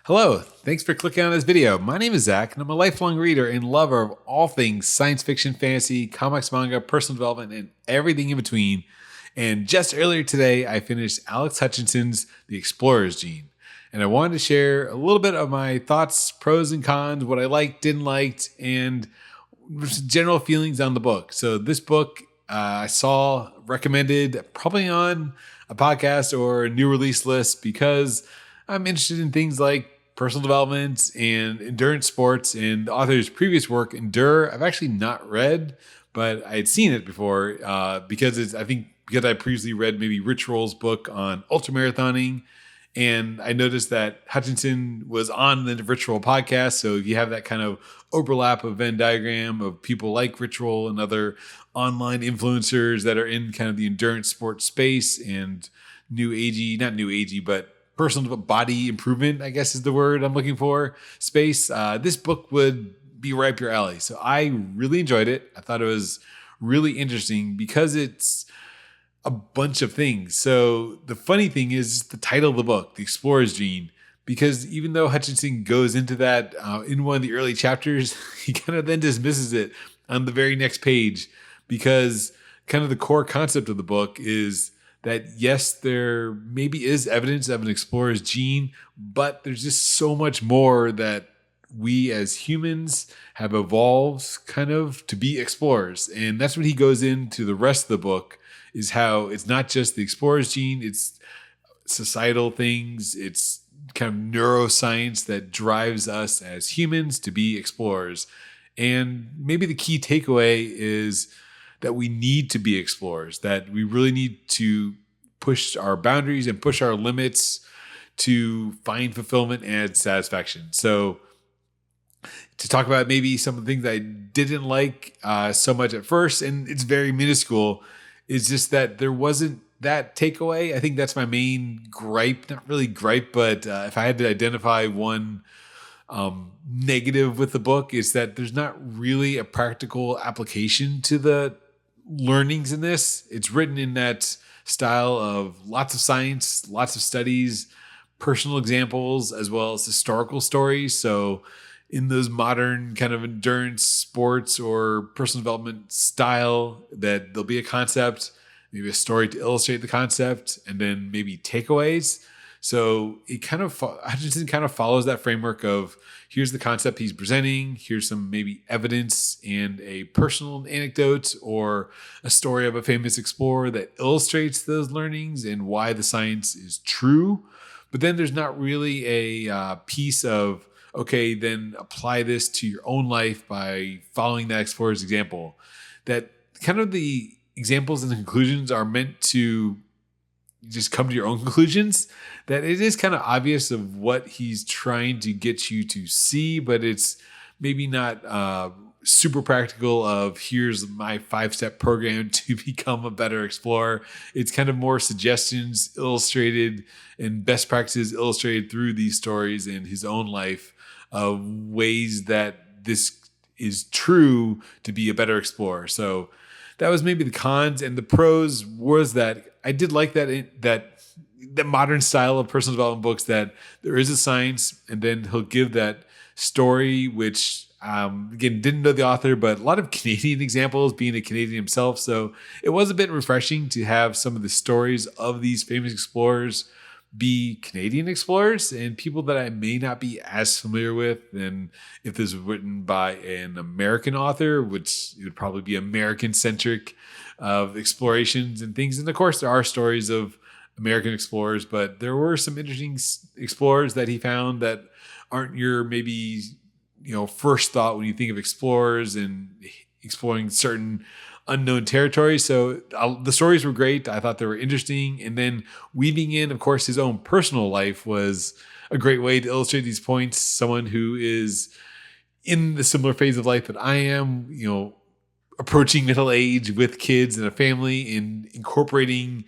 Hello, thanks for clicking on this video. My name is Zach, and I'm a lifelong reader and lover of all things science fiction, fantasy, comics, manga, personal development, and everything in between. And just earlier today, I finished Alex Hutchinson's The Explorer's Gene. And I wanted to share a little bit of my thoughts, pros and cons, what I liked, didn't like, and general feelings on the book. So this book I saw recommended probably on a podcast or a new release list because I'm interested in things like personal development and endurance sports, and the author's previous work, Endure, I've actually not read, but I had seen it before because I previously read maybe Rich Roll's book on ultramarathoning. And I noticed that Hutchinson was on the Rich Roll podcast. So you have that kind of overlap of Venn diagram of people like Rich Roll and other online influencers that are in kind of the endurance sports space and not new agey, but personal body improvement, I guess is the word I'm looking for, space. This book would be right up your alley. So I really enjoyed it. I thought it was really interesting because it's a bunch of things. So the funny thing is the title of the book, The Explorer's Gene, because even though Hutchinson goes into that in one of the early chapters, he kind of then dismisses it on the very next page because kind of the core concept of the book is that yes, there maybe is evidence of an explorer's gene, but there's just so much more that we as humans have evolved kind of to be explorers. And that's what he goes into the rest of the book, is how it's not just the explorer's gene, it's societal things, it's kind of neuroscience that drives us as humans to be explorers. And maybe the key takeaway is that we need to be explorers, that we really need to push our boundaries and push our limits to find fulfillment and satisfaction. So to talk about maybe some of the things I didn't like so much at first, and it's very minuscule, is just that there wasn't that takeaway. I think that's my main gripe, not really gripe, but if I had to identify one negative with the book, is that there's not really a practical application to the learnings in this. It's written in that style of lots of science, lots of studies, personal examples, as well as historical stories. So in those modern kind of endurance sports or personal development style, that there'll be a concept, maybe a story to illustrate the concept, and then maybe takeaways. So it kind of, Hutchinson kind of follows that framework of here's the concept he's presenting, here's some maybe evidence and a personal anecdote or a story of a famous explorer that illustrates those learnings and why the science is true. But then there's not really a piece of, okay, then apply this to your own life by following that explorer's example. That kind of the examples and the conclusions are meant to just come to your own conclusions, that it is kind of obvious of what he's trying to get you to see, but it's maybe not super practical of here's my 5-step program to become a better explorer. It's kind of more suggestions illustrated and best practices illustrated through these stories in his own life of ways that this is true to be a better explorer. So that was maybe the cons, and the pros was that I did like that modern style of personal development books, that there is a science and then he'll give that story, which again, didn't know the author, but a lot of Canadian examples, being a Canadian himself. So it was a bit refreshing to have some of the stories of these famous explorers be Canadian explorers and people that I may not be as familiar with than if this was written by an American author, which it would probably be American centric of explorations and things. And of course, there are stories of American explorers, but there were some interesting explorers that he found that aren't your maybe, first thought when you think of explorers and exploring certain unknown territory. So the stories were great. I thought they were interesting. And then weaving in, of course, his own personal life was a great way to illustrate these points. Someone who is in the similar phase of life that I am, approaching middle age with kids and a family, and incorporating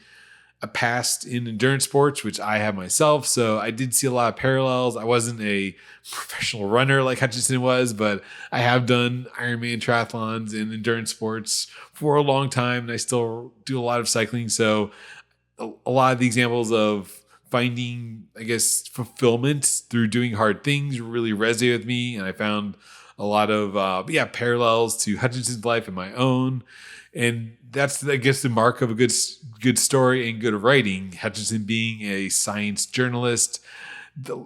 a past in endurance sports, which I have myself. So I did see a lot of parallels. I wasn't a professional runner like Hutchinson was, but I have done Ironman triathlons and endurance sports for a long time, and I still do a lot of cycling. So a lot of the examples of finding, I guess, fulfillment through doing hard things really resonated with me. And I found a lot of, parallels to Hutchinson's life and my own. And that's, I guess, the mark of a good story and good writing. Hutchinson being a science journalist,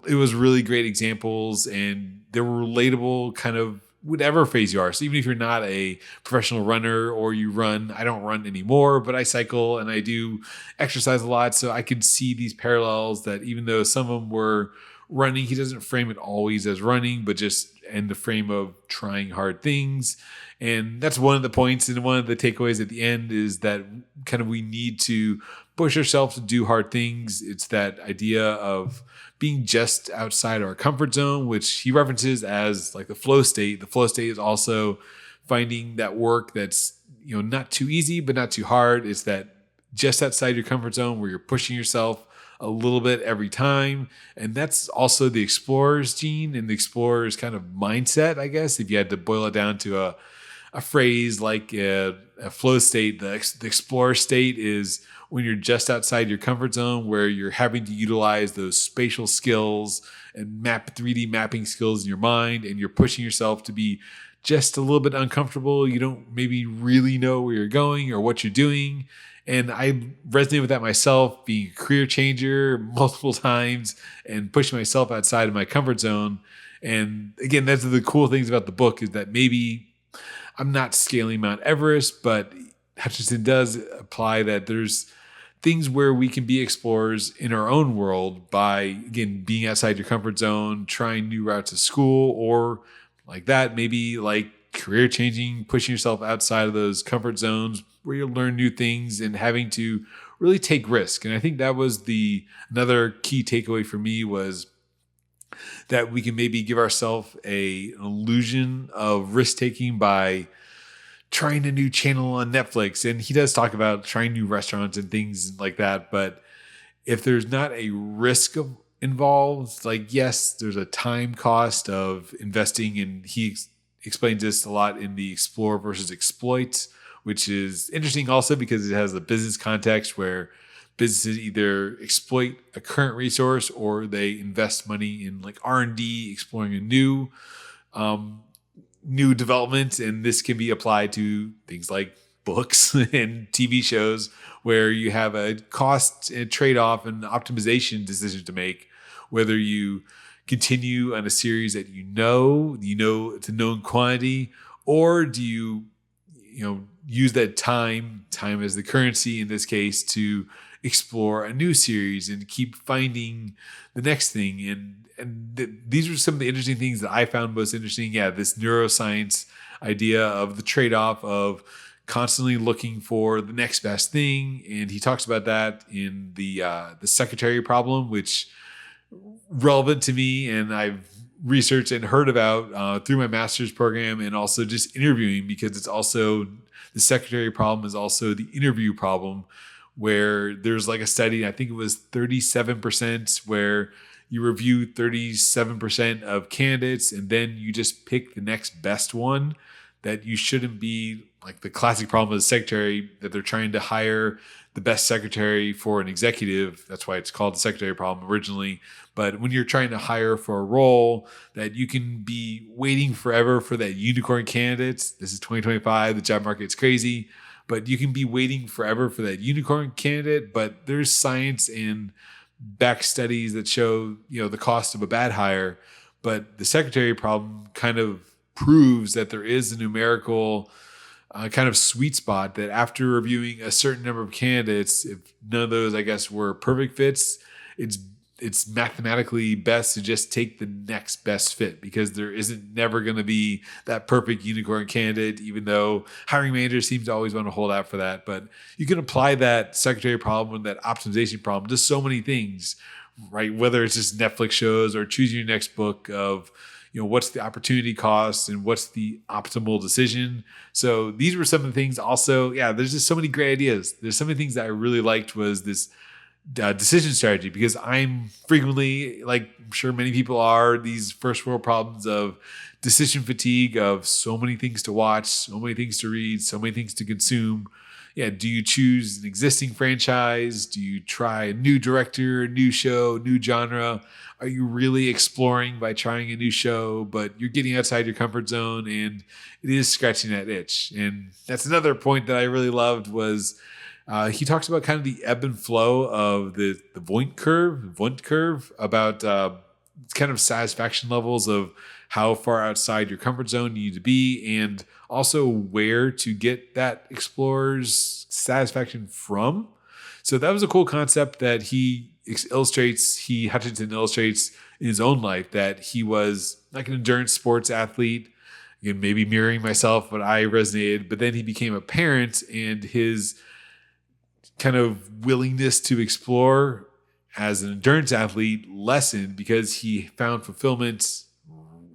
it was really great examples, and they were relatable kind of whatever phase you are. So even if you're not a professional runner or you run, I don't run anymore, but I cycle and I do exercise a lot. So I could see these parallels that even though some of them were running, he doesn't frame it always as running, but just in the frame of trying hard things. And that's one of the points. And one of the takeaways at the end is that kind of we need to push ourselves to do hard things. It's that idea of being just outside our comfort zone, which he references as like the flow state. The flow state is also finding that work that's, not too easy, but not too hard. It's that just outside your comfort zone where you're pushing yourself a little bit every time. And that's also the explorer's gene and the explorer's kind of mindset, I guess, if you had to boil it down to a phrase like a flow state. The explorer state is when you're just outside your comfort zone, where you're having to utilize those spatial skills and 3D mapping skills in your mind, and you're pushing yourself to be just a little bit uncomfortable. You don't maybe really know where you're going or what you're doing. And I resonate with that myself, being a career changer multiple times and pushing myself outside of my comfort zone. And again, that's the cool things about the book, is that maybe I'm not scaling Mount Everest, but Hutchinson does apply that there's things where we can be explorers in our own world by, again, being outside your comfort zone, trying new routes to school, or like that, maybe like career changing, pushing yourself outside of those comfort zones where you learn new things and having to really take risk. And I think that was another key takeaway for me, was that we can maybe give ourselves an illusion of risk taking by trying a new channel on Netflix. And he does talk about trying new restaurants and things like that. But if there's not a risk involved, like, yes, there's a time cost of investing. And he explains this a lot in the Explore versus Exploit, which is interesting also because it has a business context where businesses either exploit a current resource or they invest money in like R&D, exploring a new development. And this can be applied to things like books and TV shows, where you have a cost and trade-off and optimization decision to make, whether you continue on a series that it's a known quantity, or do you use that time as the currency in this case to explore a new series and keep finding the next thing. These are some of the interesting things that I found most interesting. Yeah, this neuroscience idea of the trade-off of constantly looking for the next best thing. And he talks about that in the secretary problem, which relevant to me, and I've researched and heard about through my master's program, and also just interviewing, because it's also the secretary problem is also the interview problem, where there's like a study, I think it was 37%, where you review 37% of candidates and then you just pick the next best one. That you shouldn't be like the classic problem of the secretary, that they're trying to hire the best secretary for an executive. That's why it's called the secretary problem originally. But when you're trying to hire for a role, that you can be waiting forever for that unicorn candidate. This is 2025. The job market's crazy, but you can be waiting forever for that unicorn candidate. But there's science and back studies that show, the cost of a bad hire. But the secretary problem kind of proves that there is a numerical kind of sweet spot, that after reviewing a certain number of candidates, if none of those, I guess, were perfect fits, it's mathematically best to just take the next best fit, because there isn't never going to be that perfect unicorn candidate, even though hiring managers seem to always want to hold out for that. But you can apply that secretary problem and that optimization problem to so many things, right? Whether it's just Netflix shows or choosing your next book of, what's the opportunity cost and what's the optimal decision. So these were some of the things also. Yeah, there's just so many great ideas. There's so many things that I really liked was this decision strategy, because I'm frequently, like I'm sure many people are, these first world problems of decision fatigue, of so many things to watch, so many things to read, so many things to consume. do you choose an existing franchise? Do you try a new director, a new show, new genre? Are you really exploring by trying a new show, but you're getting outside your comfort zone and it is scratching that itch? And that's another point that I really loved was he talks about kind of the ebb and flow of the Voigt curve about kind of satisfaction levels of how far outside your comfort zone you need to be, and also where to get that explorer's satisfaction from. So that was a cool concept that Hutchinson illustrates in his own life, that he was like an endurance sports athlete. Again, maybe mirroring myself, but I resonated. But then he became a parent, and his kind of willingness to explore as an endurance athlete lessened because he found fulfillment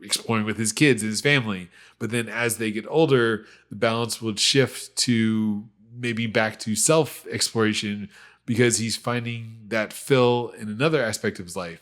exploring with his kids and his family. But then as they get older, the balance would shift to maybe back to self-exploration because he's finding that fill in another aspect of his life.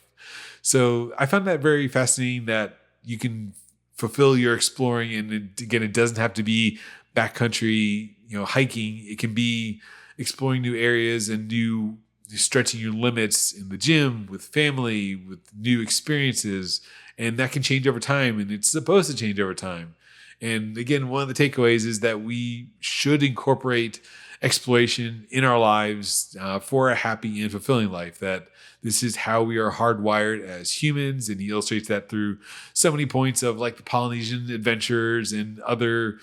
So I found that very fascinating, that you can fulfill your exploring. And again, it doesn't have to be backcountry, hiking. It can be exploring new areas and stretching your limits in the gym, with family, with new experiences. And that can change over time, and it's supposed to change over time. And again, one of the takeaways is that we should incorporate exploration in our lives for a happy and fulfilling life, that this is how we are hardwired as humans. And he illustrates that through so many points of like the Polynesian adventurers and other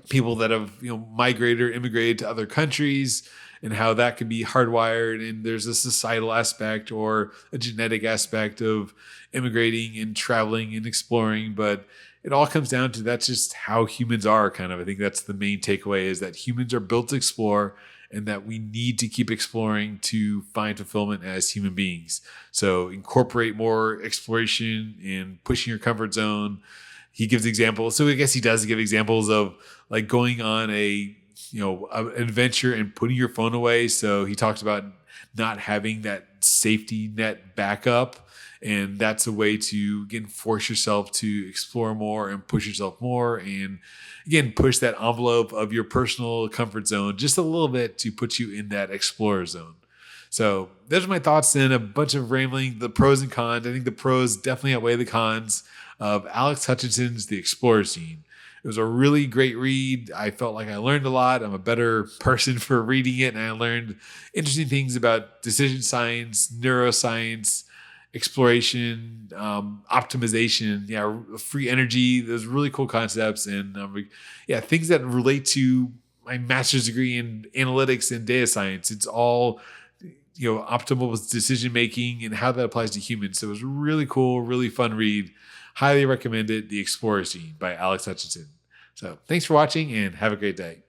people that have migrated or immigrated to other countries, and how that can be hardwired. And there's a societal aspect or a genetic aspect of immigrating and traveling and exploring. But it all comes down to that's just how humans are, kind of. I think that's the main takeaway, is that humans are built to explore, and that we need to keep exploring to find fulfillment as human beings. So incorporate more exploration and pushing your comfort zone. He gives examples. So I guess he does give examples of like going on an adventure and putting your phone away. So he talks about not having that safety net backup. And that's a way to, again, force yourself to explore more and push yourself more. And again, push that envelope of your personal comfort zone just a little bit to put you in that explorer zone. So those are my thoughts and a bunch of rambling, the pros and cons. I think the pros definitely outweigh the cons of Alex Hutchinson's The Explorer Scene. It was a really great read. I felt like I learned a lot. I'm a better person for reading it, and I learned interesting things about decision science, neuroscience, exploration, optimization, free energy. Those really cool concepts, and things that relate to my master's degree in analytics and data science. It's all optimal decision making and how that applies to humans. So it was really cool, really fun read. Highly recommend it. The Explorer Scene by Alex Hutchinson. So thanks for watching and have a great day.